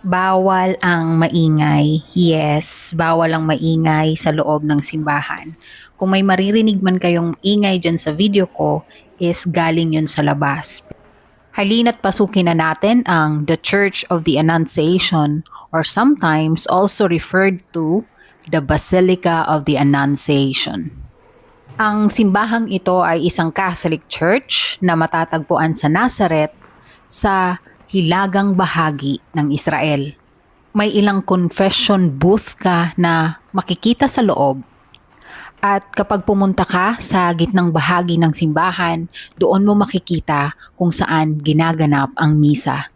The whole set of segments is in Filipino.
Bawal ang maingay. Yes, bawal ang maingay sa loob ng simbahan. Kung may maririnig man kayong ingay dyan sa video ko, is galing yun sa labas. Halina't pasukin na natin ang The Church of the Annunciation, or sometimes also referred to the Basilica of the Annunciation. Ang simbahang ito ay isang Catholic Church na matatagpuan sa Nazareth sa hilagang bahagi ng Israel. May ilang confession booth ka na makikita sa loob. At kapag pumunta ka sa gitnang bahagi ng simbahan, doon mo makikita kung saan ginaganap ang misa.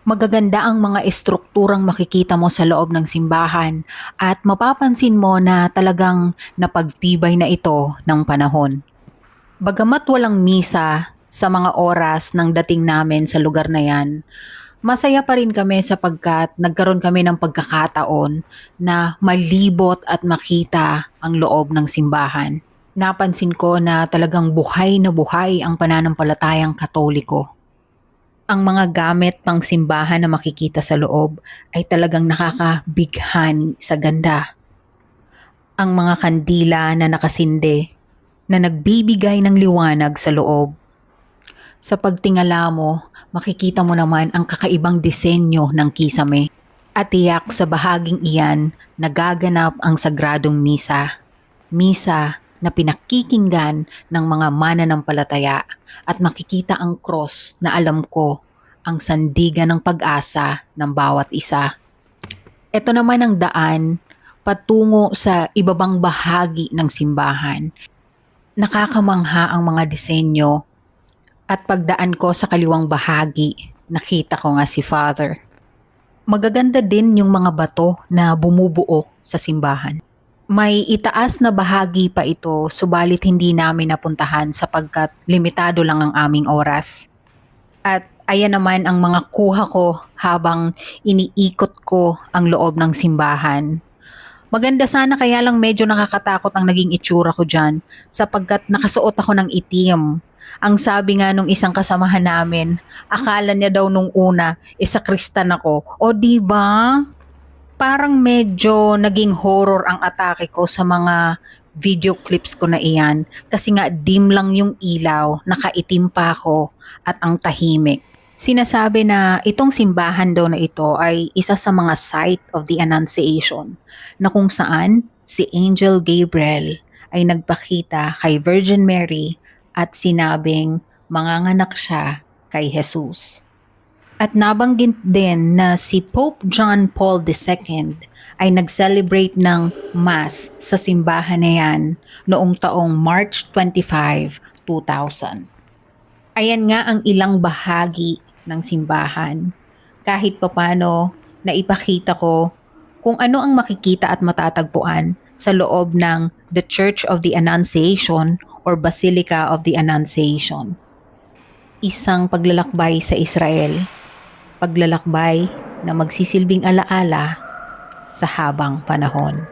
Magaganda ang mga estrukturang makikita mo sa loob ng simbahan at mapapansin mo na talagang napagtibay na ito ng panahon. Bagamat walang misa sa mga oras ng dating namin sa lugar na yan, masaya pa rin kami sapagkat nagkaroon kami ng pagkakataon na malibot at makita ang loob ng simbahan. Napansin ko na talagang buhay na buhay ang pananampalatayang Katoliko. Ang mga gamit pang simbahan na makikita sa loob ay talagang nakakabighani sa ganda. Ang mga kandila na nakasinde na nagbibigay ng liwanag sa loob. Sa pagtingala mo, makikita mo naman ang kakaibang disenyo ng kisame. At tiyak sa bahaging iyan, nagaganap ang sagradong misa. Misa na pinakikinggan ng mga mananampalataya at makikita ang cross na alam ko ang sandigan ng pag-asa ng bawat isa. Ito naman ang daan patungo sa ibabang bahagi ng simbahan. Nakakamangha ang mga disenyo. At pagdaan ko sa kaliwang bahagi, nakita ko nga si Father. Magaganda din yung mga bato na bumubuo sa simbahan. May itaas na bahagi pa ito, subalit hindi namin napuntahan sapagkat limitado lang ang aming oras. At ayan naman ang mga kuha ko habang iniikot ko ang loob ng simbahan. Maganda sana, kaya lang medyo nakakatakot ang naging itsura ko dyan sapagkat nakasuot ako ng itim. Ang sabi nga nung isang kasamahan namin, akala niya daw nung una, sakristan ako. O diba? Parang medyo naging horror ang atake ko sa mga video clips ko na iyan. Kasi nga dim lang yung ilaw, nakaitim pa ako at ang tahimik. Sinasabi na itong simbahan daw na ito ay isa sa mga site of the Annunciation na kung saan si Angel Gabriel ay nagpakita kay Virgin Mary at sinabing manganganak siya kay Jesus. At nabanggit din na si Pope John Paul II ay nag-celebrate ng Mass sa simbahan na yan noong taong March 25, 2000. Ayan nga ang ilang bahagi ng simbahan. Kahit papano naipakita ko kung ano ang makikita at matatagpuan sa loob ng The Church of the Annunciation or Basilica of the Annunciation. Isang paglalakbay sa Israel, paglalakbay na magsisilbing alaala sa habang panahon.